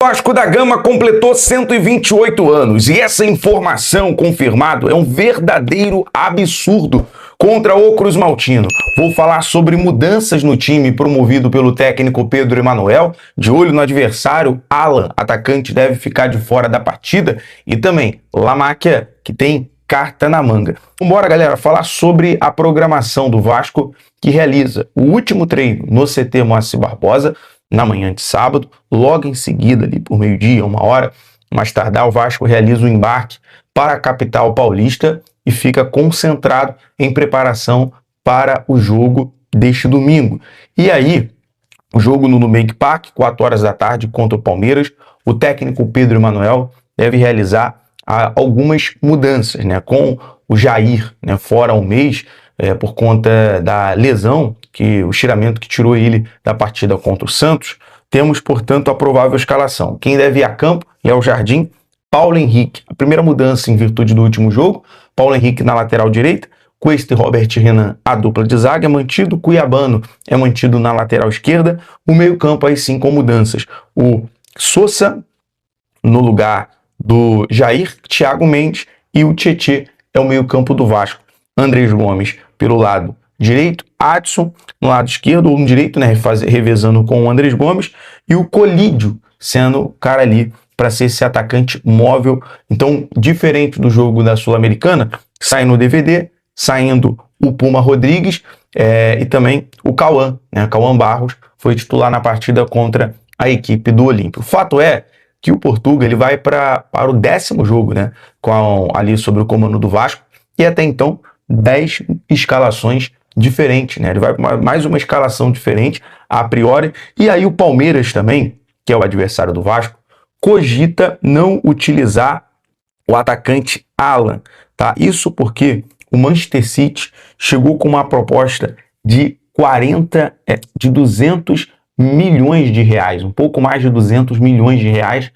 Vasco da Gama completou 128 anos e essa informação confirmada é um verdadeiro absurdo contra o Cruz Maltino. Vou falar sobre mudanças no time promovido pelo técnico Pedro Emanuel, de olho no adversário. Alan, atacante, deve ficar de fora da partida, e também Lamáquia, que tem carta na manga. Vambora, galera, falar sobre a programação do Vasco, que realiza o último treino no CT Moacir Barbosa na manhã de sábado. Logo em seguida, ali por meio-dia, 1 hora mais tardar, o Vasco realiza o embarque para a capital paulista e fica concentrado em preparação para o jogo deste domingo. E aí, o jogo no Nubank Park, 4 horas da tarde, contra o Palmeiras. O técnico Pedro Emanuel deve realizar algumas mudanças, né? Com o Jair, né, fora um mês, por conta da lesão, o estiramento que tirou ele da partida contra o Santos. Temos, portanto, a provável escalação. Quem deve ir a campo é o Jardim, Paulo Henrique. A primeira mudança em virtude do último jogo, Paulo Henrique na lateral direita, Cuesta e Robert Renan, a dupla de zaga é mantido, Cuiabano é mantido na lateral esquerda. O meio-campo aí sim com mudanças. O Sousa no lugar do Jair, Thiago Mendes, e o Tietê é o meio-campo do Vasco. Andrés Gomes pelo lado direito, Adson no lado esquerdo, ou no direito, né, revezando com o Andrés Gomes, e o Colídio sendo o cara ali para ser esse atacante móvel. Então, diferente do jogo da Sul-Americana, sai no DVD, saindo o Puma Rodrigues e também o Cauã, né? Cauã Barros foi titular na partida contra a equipe do Olímpio. O fato é que o Portuga ele vai para o 10º jogo, né, ali sobre o comando do Vasco, e até então 10 escalações diferentes, né? Ele vai para mais uma escalação diferente a priori. E aí o Palmeiras também, que é o adversário do Vasco, cogita não utilizar o atacante Alan, tá? Isso porque o Manchester City chegou com uma proposta de 200 milhões de reais, um pouco mais de 200 milhões de reais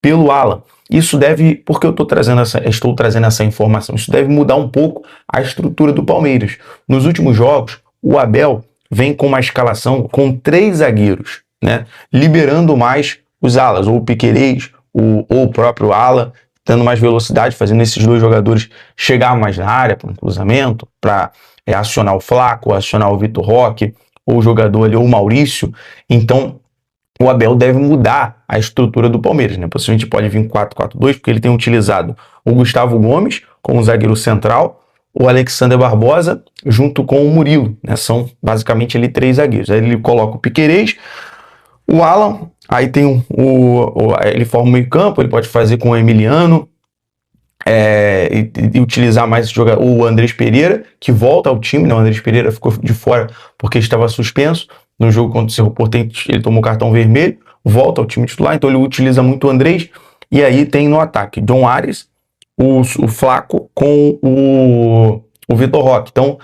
pelo Alan. Isso deve, porque estou trazendo essa informação, isso deve mudar um pouco a estrutura do Palmeiras. Nos últimos jogos, o Abel vem com uma escalação com 3 zagueiros, né, liberando mais os alas, ou o Piquerez, ou o próprio Alan, dando mais velocidade, fazendo esses 2 jogadores chegar mais na área para um cruzamento, para acionar o Flaco, acionar o Vitor Roque, ou o jogador ali, ou o Maurício. Então, o Abel deve mudar a estrutura do Palmeiras, né? Possivelmente pode vir 4-4-2, porque ele tem utilizado o Gustavo Gomes como zagueiro central, o Alexander Barbosa junto com o Murilo, né? São basicamente ali 3 zagueiros. Aí ele coloca o Piquerez, o Alan, aí tem ele forma o meio campo, ele pode fazer com o Emiliano, e utilizar mais esse jogador, o Andrés Pereira, que volta ao time, né? O Andrés Pereira ficou de fora porque estava suspenso no jogo contra o Cerro Porteño, ele tomou cartão vermelho, volta ao time titular, então ele utiliza muito o Andrés. E aí tem no ataque John Arias, o Flaco com o Vitor Roque. Então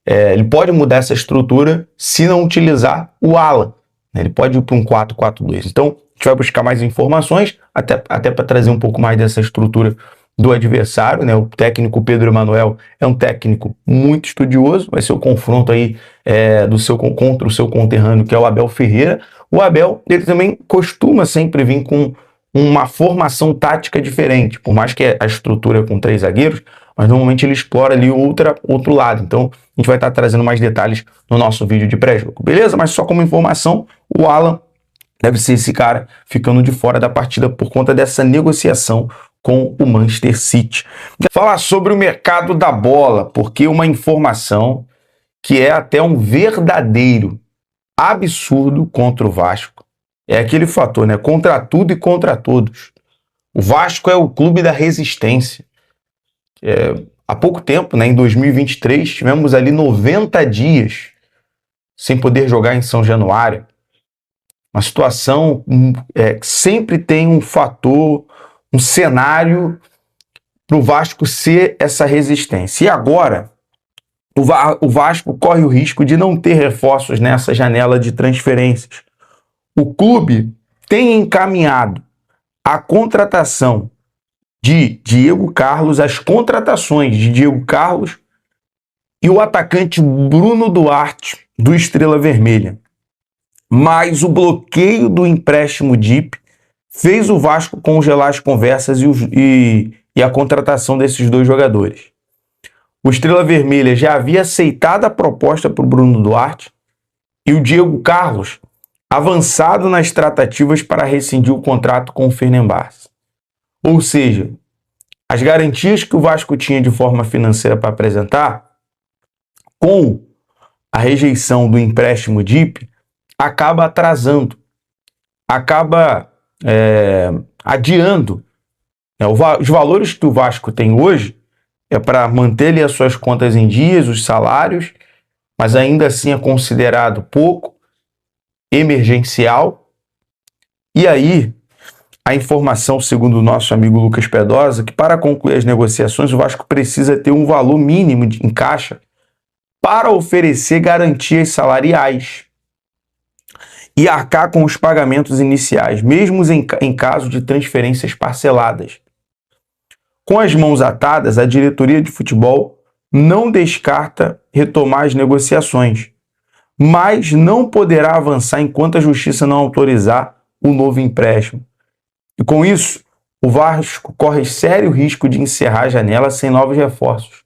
ele pode mudar essa estrutura se não utilizar o Alan, né? Ele pode ir para um 4-4-2. Então a gente vai buscar mais informações, até para trazer um pouco mais dessa estrutura do adversário, né? O técnico Pedro Emanuel é um técnico muito estudioso, vai ser o confronto aí contra o seu conterrâneo, que é o Abel Ferreira. O Abel, ele também costuma sempre vir com uma formação tática diferente, por mais que a estrutura é com 3 zagueiros, mas normalmente ele explora ali outro lado. Então a gente vai estar trazendo mais detalhes no nosso vídeo de pré-jogo, beleza? Mas só como informação, o Alan deve ser esse cara ficando de fora da partida por conta dessa negociação com o Manchester City. Falar sobre o mercado da bola, porque uma informação que é até um verdadeiro absurdo contra o Vasco é aquele fator, né? Contra tudo e contra todos. O Vasco é o clube da resistência. Há pouco tempo, né, em 2023, tivemos ali 90 dias sem poder jogar em São Januário. Uma situação que sempre tem um fator, um cenário para o Vasco ser essa resistência. E agora, o Vasco corre o risco de não ter reforços nessa janela de transferências. O clube tem encaminhado a contratação de Diego Carlos, as contratações de Diego Carlos e o atacante Bruno Duarte, do Estrela Vermelha. Mas o bloqueio do empréstimo DIP fez o Vasco congelar as conversas e a contratação desses dois jogadores. O Estrela Vermelha já havia aceitado a proposta para o Bruno Duarte e o Diego Carlos avançado nas tratativas para rescindir o contrato com o Fenerbahçe. Ou seja, as garantias que o Vasco tinha de forma financeira para apresentar, com a rejeição do empréstimo DIP, acaba atrasando, acaba adiando. Os valores que o Vasco tem hoje é para manter ali as suas contas em dias, os salários, mas ainda assim é considerado pouco, emergencial. E aí, a informação, segundo o nosso amigo Lucas Pedrosa, que para concluir as negociações, o Vasco precisa ter um valor mínimo em caixa para oferecer garantias salariais e arcar com os pagamentos iniciais, mesmo em caso de transferências parceladas. Com as mãos atadas, a diretoria de futebol não descarta retomar as negociações, mas não poderá avançar enquanto a justiça não autorizar o novo empréstimo. E com isso, o Vasco corre sério risco de encerrar a janela sem novos reforços,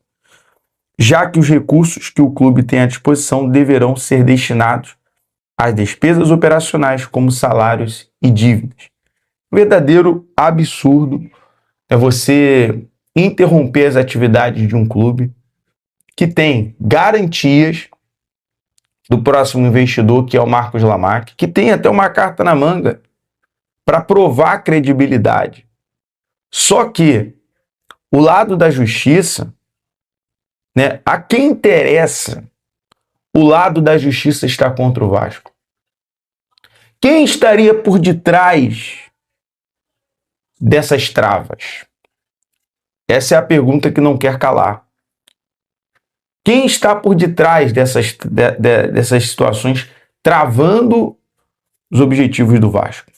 já que os recursos que o clube tem à disposição deverão ser destinados às despesas operacionais, como salários e dívidas. Verdadeiro absurdo é você interromper as atividades de um clube que tem garantias do próximo investidor, que é o Marcos Lamarck, que tem até uma carta na manga para provar a credibilidade. Só que o lado da justiça, a quem interessa, o lado da justiça está contra o Vasco. Quem estaria por detrás dessas travas? Essa é a pergunta que não quer calar. Quem está por detrás dessas situações travando os objetivos do Vasco?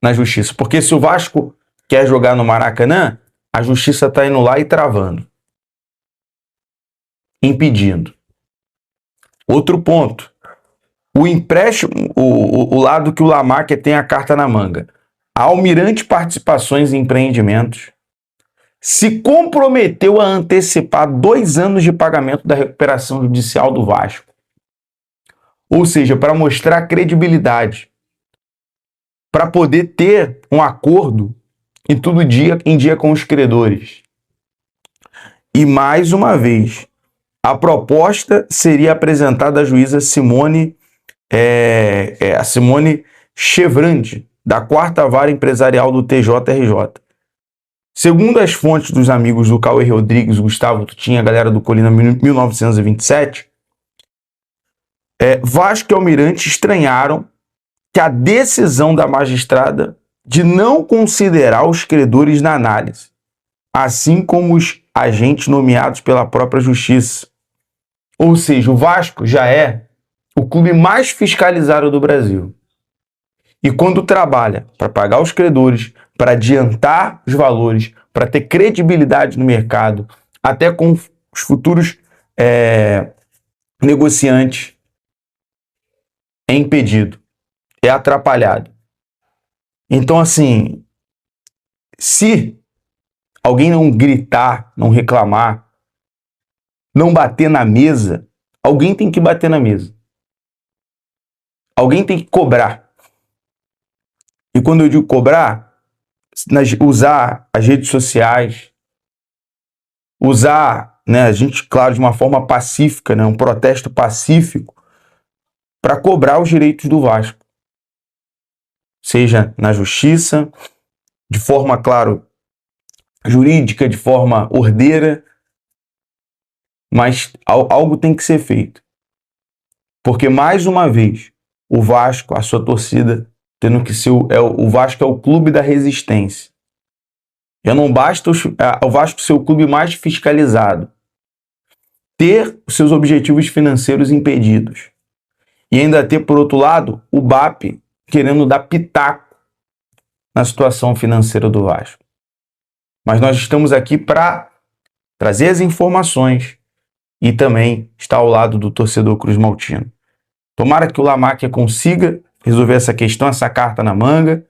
Na justiça. Porque se o Vasco quer jogar no Maracanã, a justiça está indo lá e travando. Impedindo. Outro ponto. O empréstimo, o lado que o Lamarck tem a carta na manga. A Almirante Participações em Empreendimentos se comprometeu a antecipar 2 anos de pagamento da recuperação judicial do Vasco. Ou seja, para mostrar credibilidade, para poder ter um acordo em dia com os credores. E mais uma vez, a proposta seria apresentada à juíza Simone Chevrandi, da 4ª Vara Empresarial do TJRJ. Segundo as fontes dos amigos do Cauê Rodrigues, Gustavo Tutinha, a galera do Colina 1927, Vasco e Almirante estranharam que a decisão da magistrada de não considerar os credores na análise, assim como os agentes nomeados pela própria justiça. Ou seja, o Vasco já é o clube mais fiscalizado do Brasil. E quando trabalha para pagar os credores, para adiantar os valores, para ter credibilidade no mercado, até com os futuros negociantes, é impedido, é atrapalhado. Então, assim, se alguém não gritar, não reclamar, não bater na mesa, alguém tem que bater na mesa. Alguém tem que cobrar. E quando eu digo cobrar, usar as redes sociais, usar, a gente, claro, de uma forma pacífica, um protesto pacífico, para cobrar os direitos do Vasco. Seja na justiça, de forma, claro, jurídica, de forma ordeira, mas algo tem que ser feito. Porque, mais uma vez, o Vasco, a sua torcida, tendo que ser o Vasco é o clube da resistência. Já não basta o Vasco ser o clube mais fiscalizado, ter os seus objetivos financeiros impedidos e ainda ter, por outro lado, o BAP querendo dar pitaco na situação financeira do Vasco. Mas nós estamos aqui para trazer as informações e também estar ao lado do torcedor cruzmaltino. Tomara que o Lamarck consiga resolver essa questão, essa carta na manga,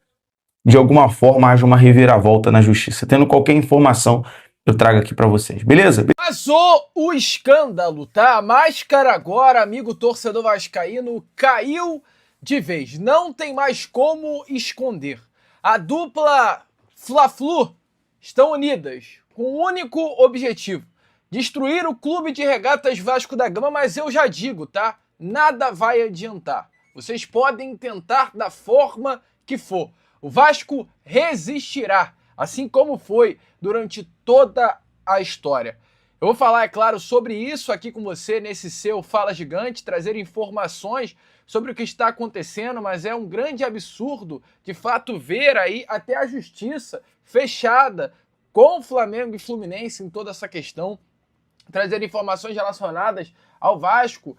de alguma forma haja uma reviravolta na justiça. Tendo qualquer informação, eu trago aqui para vocês, beleza? Vazou o escândalo, tá? A máscara agora, amigo torcedor vascaíno, caiu de vez. Não tem mais como esconder. A dupla Fla-Flu estão unidas com um único objetivo: destruir o Clube de Regatas Vasco da Gama, mas eu já digo, tá? Nada vai adiantar. Vocês podem tentar da forma que for. O Vasco resistirá, assim como foi durante toda a história. Eu vou falar, é claro, sobre isso aqui com você nesse seu Fala Gigante, trazer informações sobre o que está acontecendo, mas é um grande absurdo, de fato, ver aí até a justiça fechada com o Flamengo e Fluminense em toda essa questão, trazer informações relacionadas ao Vasco,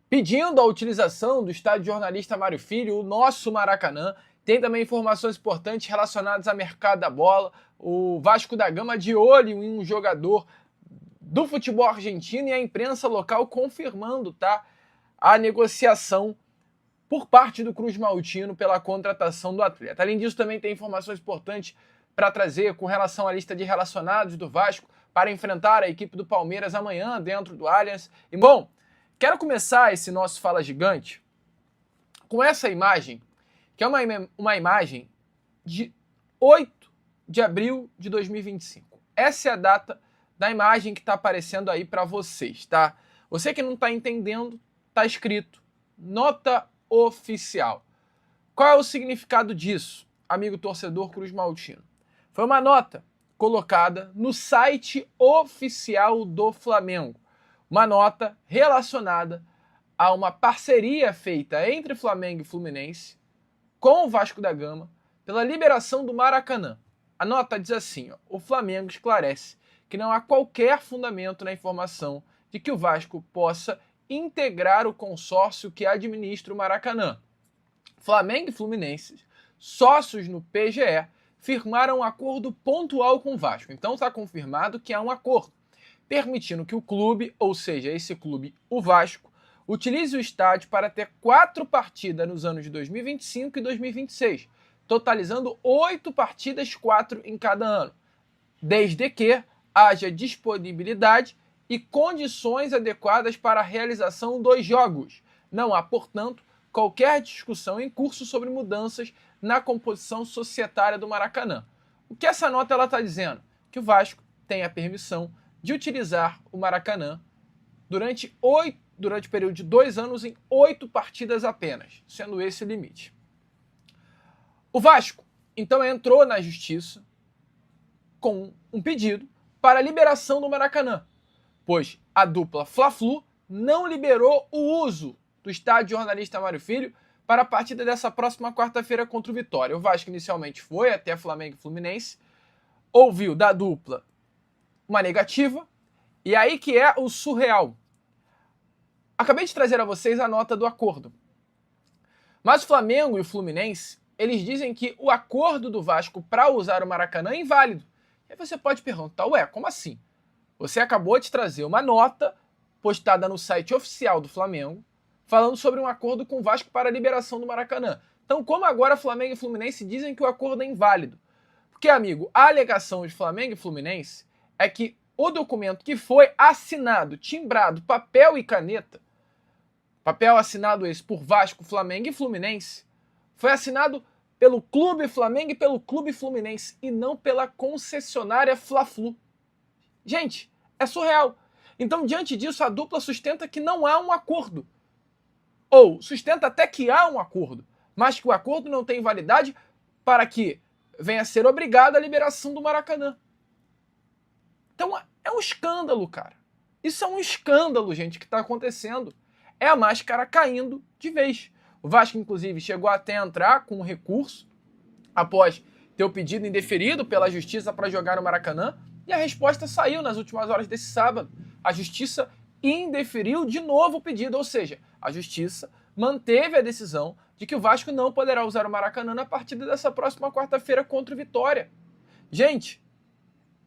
pedindo a utilização do estádio jornalista Mário Filho, o nosso Maracanã. Tem também informações importantes relacionadas ao mercado da bola, o Vasco da Gama de olho em um jogador do futebol argentino e a imprensa local confirmando, tá, a negociação por parte do Cruz Maltino pela contratação do atleta. Além disso, também tem informações importantes para trazer com relação à lista de relacionados do Vasco para enfrentar a equipe do Palmeiras amanhã dentro do Allianz. E, bom, quero começar esse nosso Fala Gigante com essa imagem, que é uma imagem de 8 de abril de 2025. Essa é a data da imagem que está aparecendo aí para vocês, tá? Você que não está entendendo, está escrito nota oficial. Qual é o significado disso, amigo torcedor Cruz Maltino? Foi uma nota colocada no site oficial do Flamengo. Uma nota relacionada a uma parceria feita entre Flamengo e Fluminense com o Vasco da Gama pela liberação do Maracanã. A nota diz assim, ó: o Flamengo esclarece que não há qualquer fundamento na informação de que o Vasco possa integrar o consórcio que administra o Maracanã. Flamengo e Fluminense, sócios no PGE, firmaram um acordo pontual com o Vasco. Então está confirmado que há um acordo, permitindo que o clube, ou seja, esse clube, o Vasco, utilize o estádio para ter 4 partidas nos anos de 2025 e 2026, totalizando 8 partidas, 4 em cada ano, desde que haja disponibilidade e condições adequadas para a realização dos jogos. Não há, portanto, qualquer discussão em curso sobre mudanças na composição societária do Maracanã. O que essa nota está dizendo? Que o Vasco tem a permissão de utilizar o Maracanã durante o período de 2 anos em 8 partidas apenas, sendo esse o limite. O Vasco, então, entrou na justiça com um pedido para a liberação do Maracanã, pois a dupla Fla-Flu não liberou o uso do estádio jornalista Mário Filho para a partida dessa próxima quarta-feira contra o Vitória. O Vasco inicialmente foi até Flamengo e Fluminense, ouviu da dupla uma negativa, e aí que é o surreal. Acabei de trazer a vocês a nota do acordo. Mas o Flamengo e o Fluminense, eles dizem que o acordo do Vasco para usar o Maracanã é inválido. E aí você pode perguntar, ué, como assim? Você acabou de trazer uma nota postada no site oficial do Flamengo, falando sobre um acordo com o Vasco para a liberação do Maracanã. Então, como agora Flamengo e Fluminense dizem que o acordo é inválido? Porque, amigo, a alegação de Flamengo e Fluminense é que o documento que foi assinado, timbrado, papel e caneta, papel assinado esse por Vasco, Flamengo e Fluminense, foi assinado pelo Clube Flamengo e pelo Clube Fluminense, e não pela concessionária Fla-Flu. Gente, é surreal. Então, diante disso, a dupla sustenta que não há um acordo. Ou sustenta até que há um acordo, mas que o acordo não tem validade para que venha a ser obrigada a liberação do Maracanã. Então, é um escândalo, cara. Isso é um escândalo, gente, que está acontecendo. É a máscara caindo de vez. O Vasco, inclusive, chegou até a entrar com um recurso após ter o pedido indeferido pela Justiça para jogar no Maracanã, e a resposta saiu nas últimas horas desse sábado. A Justiça indeferiu de novo o pedido, ou seja, a Justiça manteve a decisão de que o Vasco não poderá usar o Maracanã na partida dessa próxima quarta-feira contra o Vitória. Gente,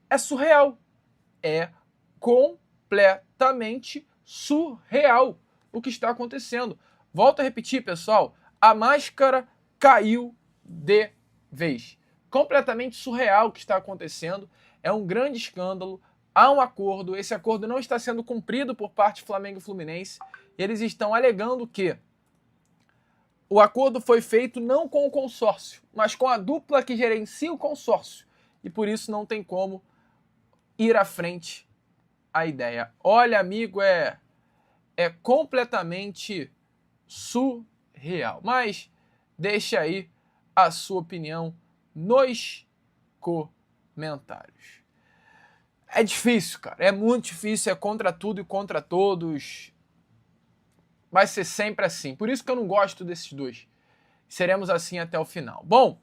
é surreal. É completamente surreal o que está acontecendo. Volto a repetir, pessoal, a máscara caiu de vez. Completamente surreal o que está acontecendo. É um grande escândalo. Há um acordo. Esse acordo não está sendo cumprido por parte do Flamengo e Fluminense. Eles estão alegando que o acordo foi feito não com o consórcio, mas com a dupla que gerencia o consórcio. E por isso não tem como ir à frente a ideia. Olha, amigo, é completamente surreal. Mas deixe aí a sua opinião nos comentários. É difícil, cara. É muito difícil. É contra tudo e contra todos. Vai ser sempre assim. Por isso que eu não gosto desses dois. Seremos assim até o final. Bom,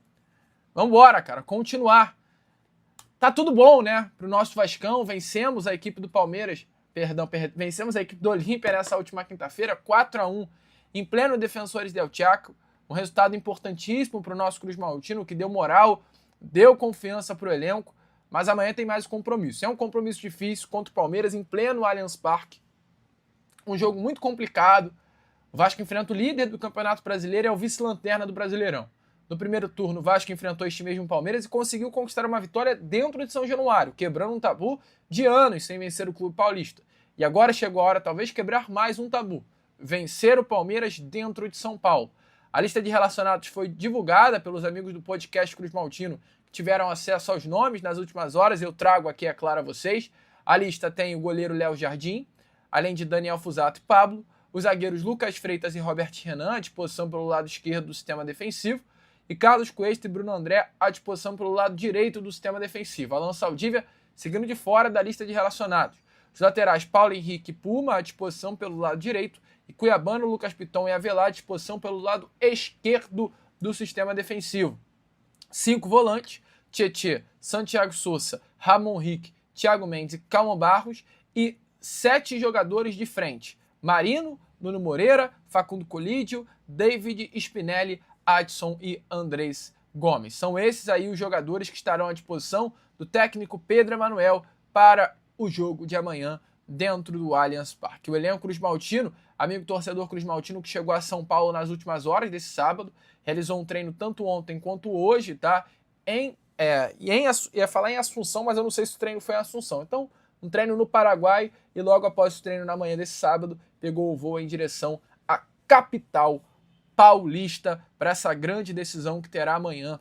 vamos embora, cara. Continuar. Tá tudo bom, né? Pro nosso Vascão. Vencemos a equipe do Palmeiras. Vencemos a equipe do Olímpia nessa última quinta-feira. 4-1 em pleno Defensores del Chaco. Um resultado importantíssimo pro nosso Cruz Maltino, que deu moral, deu confiança pro elenco. Mas amanhã tem mais um compromisso. É um compromisso difícil contra o Palmeiras em pleno Allianz Parque. Um jogo muito complicado. O Vasco enfrenta o líder do Campeonato Brasileiro e é o vice-lanterna do Brasileirão. No primeiro turno, o Vasco enfrentou este mesmo Palmeiras e conseguiu conquistar uma vitória dentro de São Januário, quebrando um tabu de anos sem vencer o Clube Paulista. E agora chegou a hora, talvez, quebrar mais um tabu. Vencer o Palmeiras dentro de São Paulo. A lista de relacionados foi divulgada pelos amigos do podcast Cruz Maltino, que tiveram acesso aos nomes nas últimas horas. Eu trago aqui, é claro, a vocês. A lista tem o goleiro Léo Jardim, além de Daniel Fusato e Pablo, os zagueiros Lucas Freitas e Robert Renan, à disposição pelo lado esquerdo do sistema defensivo, e Carlos Cuesta e Bruno André, à disposição pelo lado direito do sistema defensivo. Alan Saldívia seguindo de fora da lista de relacionados. Os laterais Paulo Henrique e Puma, à disposição pelo lado direito, e Cuiabano, Lucas Piton e Avelar, à disposição pelo lado esquerdo do sistema defensivo. 5 volantes, Tietê, Santiago Sousa, Ramon Rick, Thiago Mendes e Calma Barros, e 7 jogadores de frente. Marino, Nuno Moreira, Facundo Colídio, David Spinelli, Adson e Andrés Gomes. São esses aí os jogadores que estarão à disposição do técnico Pedro Emanuel para o jogo de amanhã dentro do Allianz Parque. O elenco Cruz Maltino, amigo torcedor Cruz Maltino que chegou a São Paulo nas últimas horas desse sábado, realizou um treino tanto ontem quanto hoje, tá? Ia falar em Assunção, mas eu não sei se o treino foi em Assunção. Então, um treino no Paraguai e logo após o treino na manhã desse sábado, pegou o voo em direção à capital paulista para essa grande decisão que terá amanhã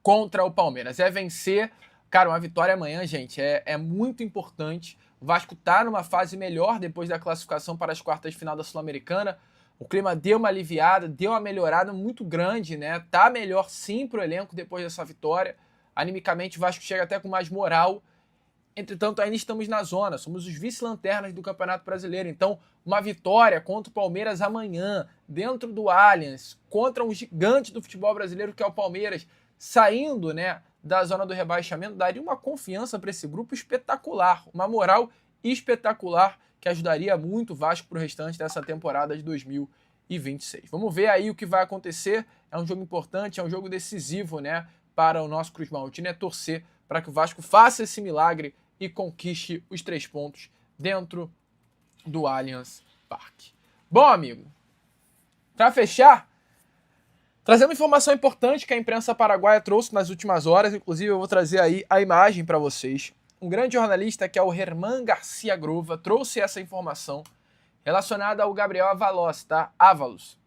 contra o Palmeiras. É vencer, cara, uma vitória amanhã, gente, é muito importante. O Vasco tá numa fase melhor depois da classificação para as quartas de final da Sul-Americana. O clima deu uma aliviada, deu uma melhorada muito grande, né? Tá melhor sim pro elenco depois dessa vitória. Animicamente o Vasco chega até com mais moral. Entretanto, ainda estamos na zona, somos os vice-lanternas do Campeonato Brasileiro. Então, uma vitória contra o Palmeiras amanhã, dentro do Allianz, contra um gigante do futebol brasileiro que é o Palmeiras, saindo, né, da zona do rebaixamento, daria uma confiança para esse grupo espetacular, uma moral espetacular que ajudaria muito o Vasco para o restante dessa temporada de 2026. Vamos ver aí o que vai acontecer. É um jogo importante, é um jogo decisivo, né, para o nosso Cruz Maltino. É torcer para que o Vasco faça esse milagre e conquiste os 3 pontos dentro do Allianz Parque. Bom, amigo, para fechar, trazer uma informação importante que a imprensa paraguaia trouxe nas últimas horas, inclusive eu vou trazer aí a imagem para vocês. Um grande jornalista que é o Herman Garcia Grova trouxe essa informação relacionada ao Gabriel Avalos, tá? Avalos,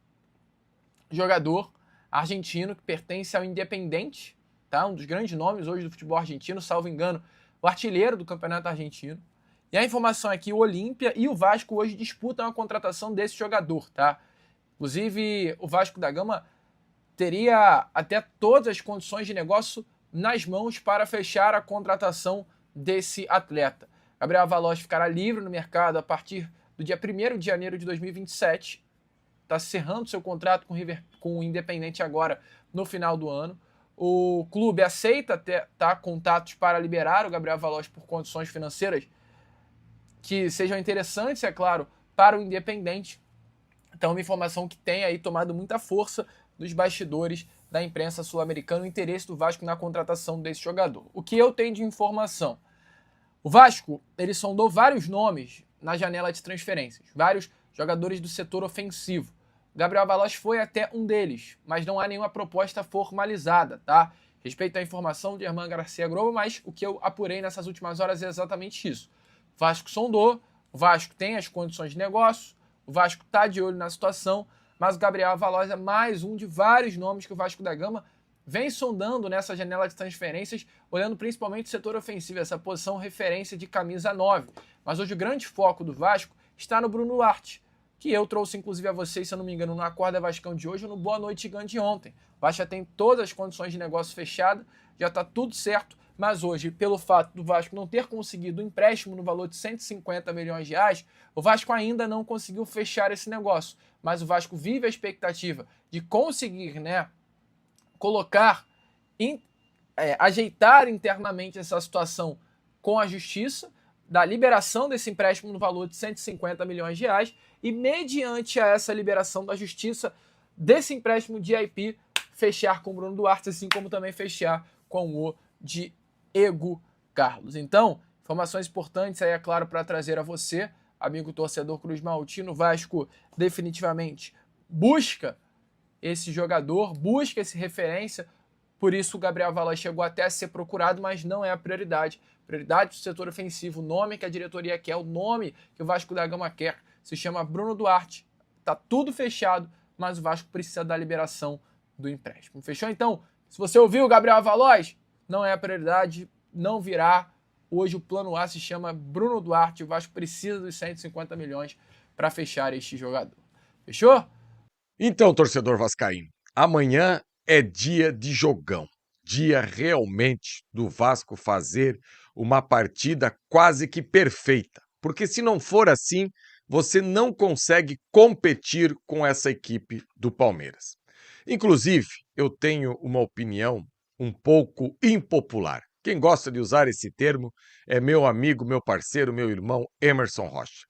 jogador argentino que pertence ao Independiente, tá? Um dos grandes nomes hoje do futebol argentino, salvo engano, o artilheiro do campeonato argentino. E a informação é que o Olímpia e o Vasco hoje disputam a contratação desse jogador, tá? Inclusive, o Vasco da Gama teria até todas as condições de negócio nas mãos para fechar a contratação desse atleta. Gabriel Avalos ficará livre no mercado a partir do dia 1º de janeiro de 2027. Está cerrando seu contrato com o Independente agora no final do ano. O clube aceita contatos para liberar o Gabriel Avalos por condições financeiras que sejam interessantes, é claro, para o Independente. Então, uma informação que tem aí tomado muita força dos bastidores da imprensa sul-americana, o interesse do Vasco na contratação desse jogador. O que eu tenho de informação? O Vasco, ele sondou vários nomes na janela de transferências, vários jogadores do setor ofensivo. Gabriel Veloz foi até um deles, mas não há nenhuma proposta formalizada, tá? Respeito à informação de Herman Garcia Grobo, mas o que eu apurei nessas últimas horas é exatamente isso. O Vasco sondou, o Vasco tem as condições de negócio, o Vasco está de olho na situação, mas o Gabriel Veloz é mais um de vários nomes que o Vasco da Gama vem sondando nessa janela de transferências, olhando principalmente o setor ofensivo, essa posição referência de camisa 9. Mas hoje o grande foco do Vasco está no Bruno Duarte, que eu trouxe inclusive a vocês, se eu não me engano, no Acorda Vascão de hoje ou no Boa Noite Gigante de ontem. O Vasco já tem todas as condições de negócio fechadas, já está tudo certo, mas hoje, pelo fato do Vasco não ter conseguido um empréstimo no valor de 150 milhões de reais, o Vasco ainda não conseguiu fechar esse negócio. Mas o Vasco vive a expectativa de conseguir, colocar, ajeitar internamente essa situação com a justiça, da liberação desse empréstimo no valor de 150 milhões de reais e, mediante a essa liberação da justiça desse empréstimo de IP, fechar com o Bruno Duarte, assim como também fechar com o Diego Carlos. Então, informações importantes aí, é claro, para trazer a você, amigo torcedor Cruz Maltino. O Vasco definitivamente busca esse jogador, busca esse referência, por isso o Gabriel Veloz chegou até a ser procurado, mas não é a prioridade. Prioridade do setor ofensivo, o nome que a diretoria quer, o nome que o Vasco da Gama quer, se chama Bruno Duarte. Tá tudo fechado, mas o Vasco precisa da liberação do empréstimo. Fechou? Então, se você ouviu o Gabriel Veloz, não é a prioridade, não virá. Hoje o plano A se chama Bruno Duarte, o Vasco precisa dos 150 milhões para fechar este jogador. Fechou? Então, torcedor vascaíno, amanhã é dia de jogão, dia realmente do Vasco fazer uma partida quase que perfeita, porque se não for assim, você não consegue competir com essa equipe do Palmeiras. Inclusive, eu tenho uma opinião um pouco impopular. Quem gosta de usar esse termo é meu amigo, meu parceiro, meu irmão Emerson Rocha.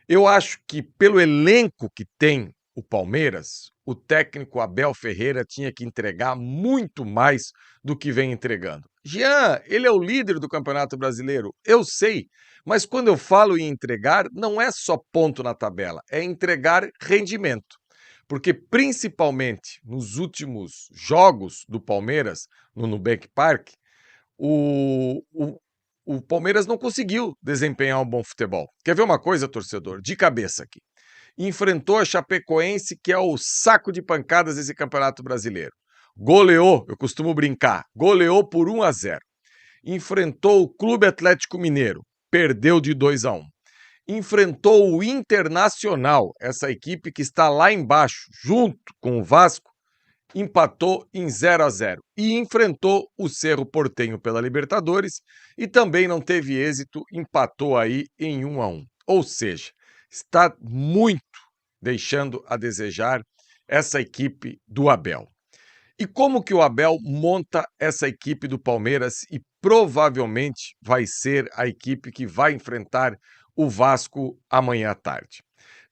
Eu acho que pelo elenco que tem o Palmeiras, o técnico Abel Ferreira tinha que entregar muito mais do que vem entregando. Jean, ele é o líder do Campeonato Brasileiro, eu sei, mas quando eu falo em entregar, não é só ponto na tabela, é entregar rendimento. Porque principalmente nos últimos jogos do Palmeiras, no Nubank Park, o Palmeiras não conseguiu desempenhar um bom futebol. Quer ver uma coisa, torcedor? De cabeça aqui. Enfrentou a Chapecoense, que é o saco de pancadas desse Campeonato Brasileiro. Goleou, eu costumo brincar, goleou por 1-0. Enfrentou o Clube Atlético Mineiro, perdeu de 2-1. Enfrentou o Internacional, essa equipe que está lá embaixo, junto com o Vasco, empatou em 0-0. E enfrentou o Cerro Porteño pela Libertadores e também não teve êxito, empatou aí em 1-1. Ou seja, está muito deixando a desejar essa equipe do Abel. E como que o Abel monta essa equipe do Palmeiras e provavelmente vai ser a equipe que vai enfrentar o Vasco amanhã à tarde?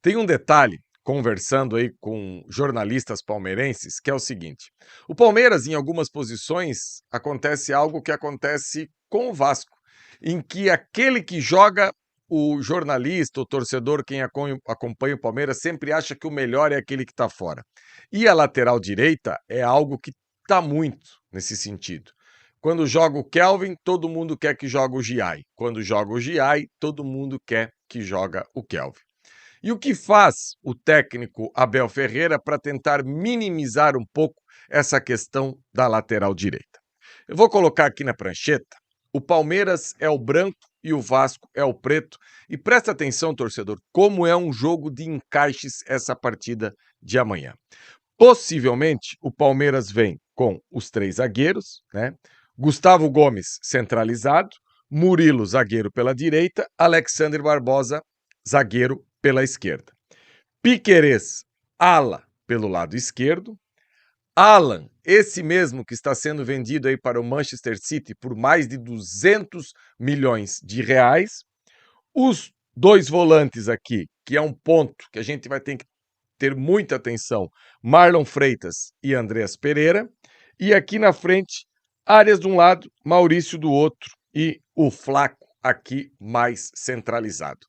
Tem um detalhe, conversando aí com jornalistas palmeirenses, que é o seguinte: o Palmeiras, em algumas posições, acontece algo que acontece com o Vasco, em que aquele que joga, o jornalista, o torcedor, quem acompanha o Palmeiras, sempre acha que o melhor é aquele que está fora. E a lateral direita é algo que está muito nesse sentido. Quando joga o Kelvin, todo mundo quer que jogue o Giai. Quando joga o Giai, todo mundo quer que joga o Kelvin. E o que faz o técnico Abel Ferreira para tentar minimizar um pouco essa questão da lateral direita? Eu vou colocar aqui na prancheta. O Palmeiras é o branco e o Vasco é o preto. E presta atenção, torcedor, como é um jogo de encaixes essa partida de amanhã. Possivelmente, o Palmeiras vem com os 3 zagueiros, né? Gustavo Gomes centralizado, Murilo zagueiro pela direita, Alexander Barbosa zagueiro pela esquerda. Piquerez, ala pelo lado esquerdo. Alan, esse mesmo que está sendo vendido aí para o Manchester City por mais de 200 milhões de reais. Os 2 volantes aqui, que é um ponto que a gente vai ter que ter muita atenção, Marlon Freitas e Andreas Pereira. E aqui na frente, Arias de um lado, Maurício do outro e o Flaco aqui mais centralizado.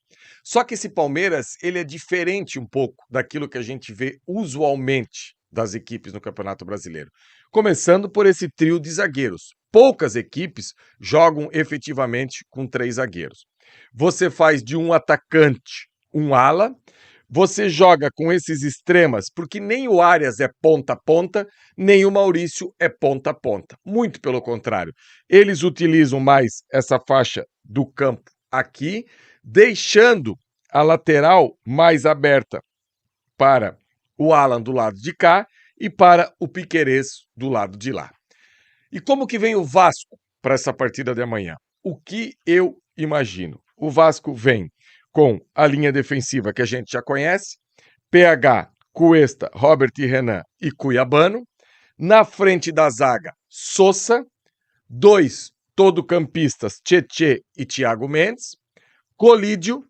Só que esse Palmeiras, ele é diferente um pouco daquilo que a gente vê usualmente das equipes no Campeonato Brasileiro. Começando por esse trio de zagueiros. Poucas equipes jogam efetivamente com 3 zagueiros. Você faz de um atacante um ala, você joga com esses extremas, porque nem o Arias é ponta a ponta, nem o Maurício é ponta a ponta. Muito pelo contrário. Eles utilizam mais essa faixa do campo aqui, deixando a lateral mais aberta para o Alan do lado de cá e para o Piquerez do lado de lá. E como que vem o Vasco para essa partida de amanhã? O que eu imagino? O Vasco vem com a linha defensiva que a gente já conhece, PH, Cuesta, Robert e Renan e Cuiabano. Na frente da zaga, Sousa. 2 todo-campistas, Tietê e Thiago Mendes. Colídio,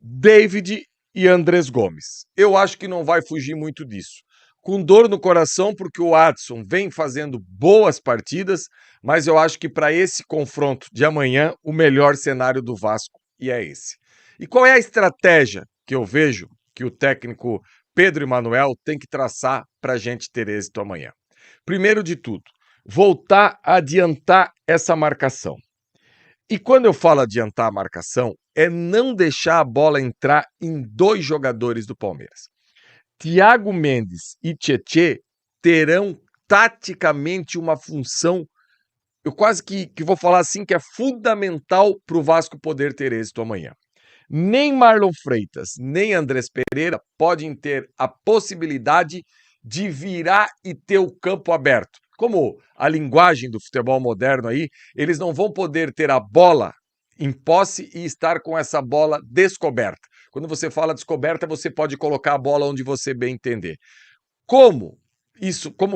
David e Andrés Gomes. Eu acho que não vai fugir muito disso. Com dor no coração, porque o Adson vem fazendo boas partidas, mas eu acho que para esse confronto de amanhã, o melhor cenário do Vasco e é esse. E qual é a estratégia que eu vejo que o técnico Pedro Emanuel tem que traçar para a gente ter êxito amanhã? Primeiro de tudo, voltar a adiantar essa marcação. E quando eu falo adiantar a marcação, é não deixar a bola entrar em 2 jogadores do Palmeiras. Thiago Mendes e Tietê terão taticamente uma função, eu quase que vou falar assim, que é fundamental para o Vasco poder ter êxito amanhã. Nem Marlon Freitas, nem Andrés Pereira podem ter a possibilidade de virar e ter o campo aberto. Como a linguagem do futebol moderno aí, eles não vão poder ter a bola em posse e estar com essa bola descoberta. Quando você fala descoberta, você pode colocar a bola onde você bem entender. Como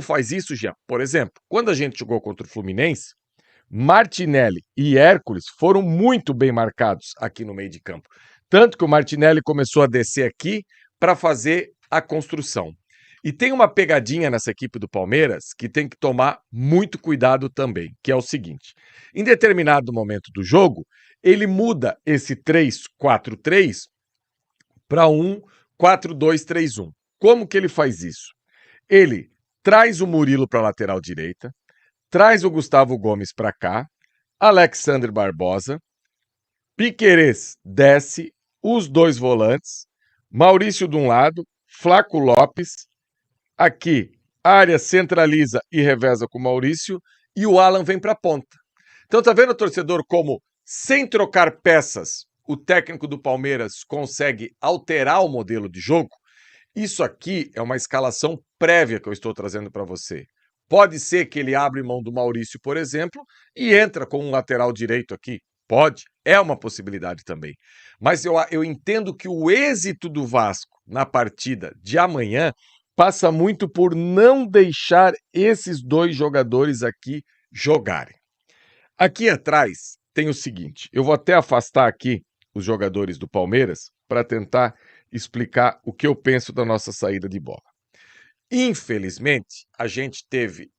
faz isso, Jean? Por exemplo, quando a gente jogou contra o Fluminense, Martinelli e Hércules foram muito bem marcados aqui no meio de campo. Tanto que o Martinelli começou a descer aqui para fazer a construção. E tem uma pegadinha nessa equipe do Palmeiras que tem que tomar muito cuidado também, que é o seguinte. Em determinado momento do jogo, ele muda esse 3-4-3 para um 4-2-3-1. Como que ele faz isso? Ele traz o Murilo para a lateral direita, traz o Gustavo Gomes para cá, Alexandre Barbosa, Piquerez desce, os 2 volantes, Maurício de um lado, Flaco Lopes, aqui Arias centraliza e reveza com o Maurício e o Alan vem para a ponta. Então tá vendo, torcedor, como sem trocar peças o técnico do Palmeiras consegue alterar o modelo de jogo? Isso aqui é uma escalação prévia que eu estou trazendo para você. Pode ser que ele abra mão do Maurício, por exemplo, e entra com um lateral direito aqui. Pode, é uma possibilidade também. Mas eu entendo que o êxito do Vasco na partida de amanhã passa muito por não deixar esses 2 jogadores aqui jogarem. Aqui atrás tem o seguinte, eu vou até afastar aqui os jogadores do Palmeiras para tentar explicar o que eu penso da nossa saída de bola. Infelizmente, a gente teve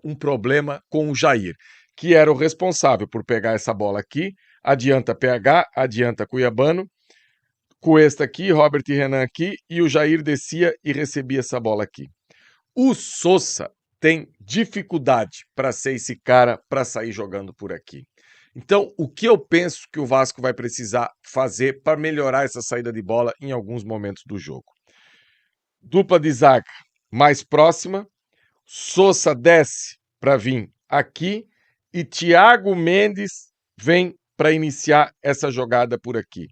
um problema com o Jair, que era o responsável por pegar essa bola aqui, adianta PH, adianta Cuiabano, Cuesta aqui, Robert e Renan aqui, e o Jair descia e recebia essa bola aqui. O Sousa tem dificuldade para ser esse cara para sair jogando por aqui. Então, o que eu penso que o Vasco vai precisar fazer para melhorar essa saída de bola em alguns momentos do jogo? Dupla de zaga mais próxima, Sousa desce para vir aqui e Thiago Mendes vem para iniciar essa jogada por aqui.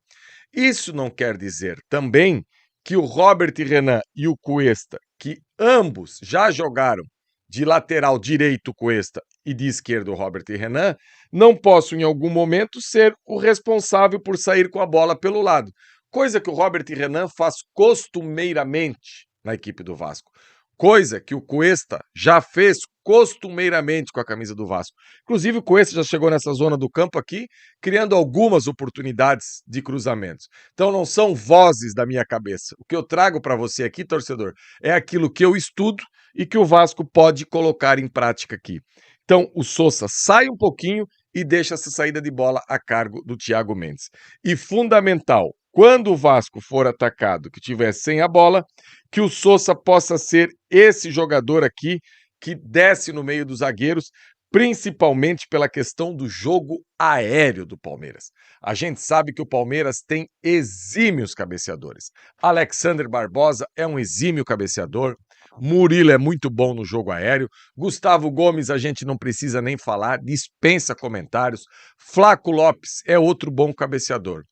Isso não quer dizer também que o Robert Renan e o Cuesta, que ambos já jogaram de lateral direito Cuesta e de esquerdo Robert Renan, não possam em algum momento ser o responsável por sair com a bola pelo lado. Coisa que o Robert Renan faz costumeiramente na equipe do Vasco. Coisa que o Cuesta já fez costumeiramente com a camisa do Vasco. Inclusive o Cuesta já chegou nessa zona do campo aqui, criando algumas oportunidades de cruzamentos. Então não são vozes da minha cabeça. O que eu trago para você aqui, torcedor, é aquilo que eu estudo e que o Vasco pode colocar em prática aqui. Então o Sousa sai um pouquinho e deixa essa saída de bola a cargo do Thiago Mendes. E fundamental, quando o Vasco for atacado, que tiver sem a bola, que o Sousa possa ser esse jogador aqui que desce no meio dos zagueiros, principalmente pela questão do jogo aéreo do Palmeiras. A gente sabe que o Palmeiras tem exímios cabeceadores. Alexander Barbosa é um exímio cabeceador, Murilo é muito bom no jogo aéreo, Gustavo Gomes a gente não precisa nem falar, dispensa comentários, Flaco Lopes é outro bom cabeceador.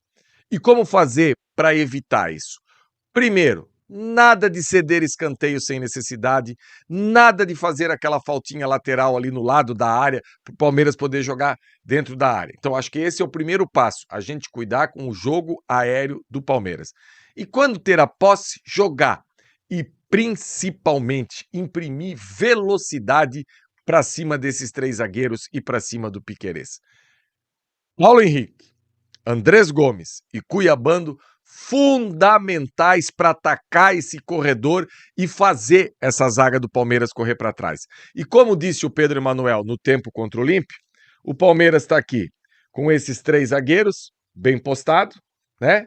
E como fazer para evitar isso? Primeiro, nada de ceder escanteio sem necessidade, nada de fazer aquela faltinha lateral ali no lado da área para o Palmeiras poder jogar dentro da área. Então acho que esse é o primeiro passo, a gente cuidar com o jogo aéreo do Palmeiras. E quando ter a posse, jogar e principalmente imprimir velocidade para cima desses três zagueiros e para cima do Piquerez. Paulo Henrique, Andrés Gomes e Cuiabano fundamentais para atacar esse corredor e fazer essa zaga do Palmeiras correr para trás. E como disse o Pedro Emanuel no tempo contra o Olímpio, o Palmeiras está aqui com esses três zagueiros, bem postado, né?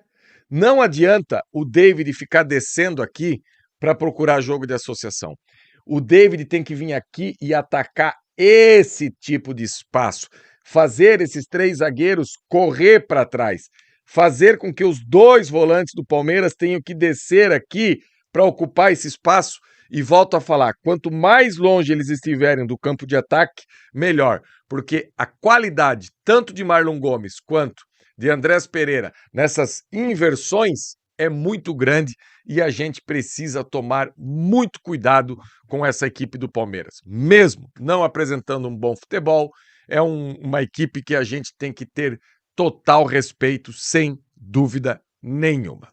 Não adianta o David ficar descendo aqui para procurar jogo de associação. O David tem que vir aqui e atacar esse tipo de espaço, fazer esses três zagueiros correr para trás, fazer com que os dois volantes do Palmeiras tenham que descer aqui para ocupar esse espaço. E volto a falar, quanto mais longe eles estiverem do campo de ataque, melhor, porque a qualidade tanto de Marlon Gomes quanto de Andrés Pereira nessas inversões é muito grande e a gente precisa tomar muito cuidado com essa equipe do Palmeiras. Mesmo não apresentando um bom futebol, é uma equipe que a gente tem que ter total respeito, sem dúvida nenhuma.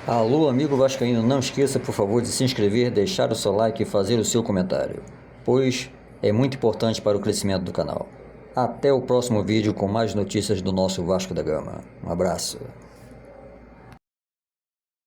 Alô, amigo vascaíno, não esqueça, por favor, de se inscrever, deixar o seu like e fazer o seu comentário, pois é muito importante para o crescimento do canal. Até o próximo vídeo com mais notícias do nosso Vasco da Gama. Um abraço.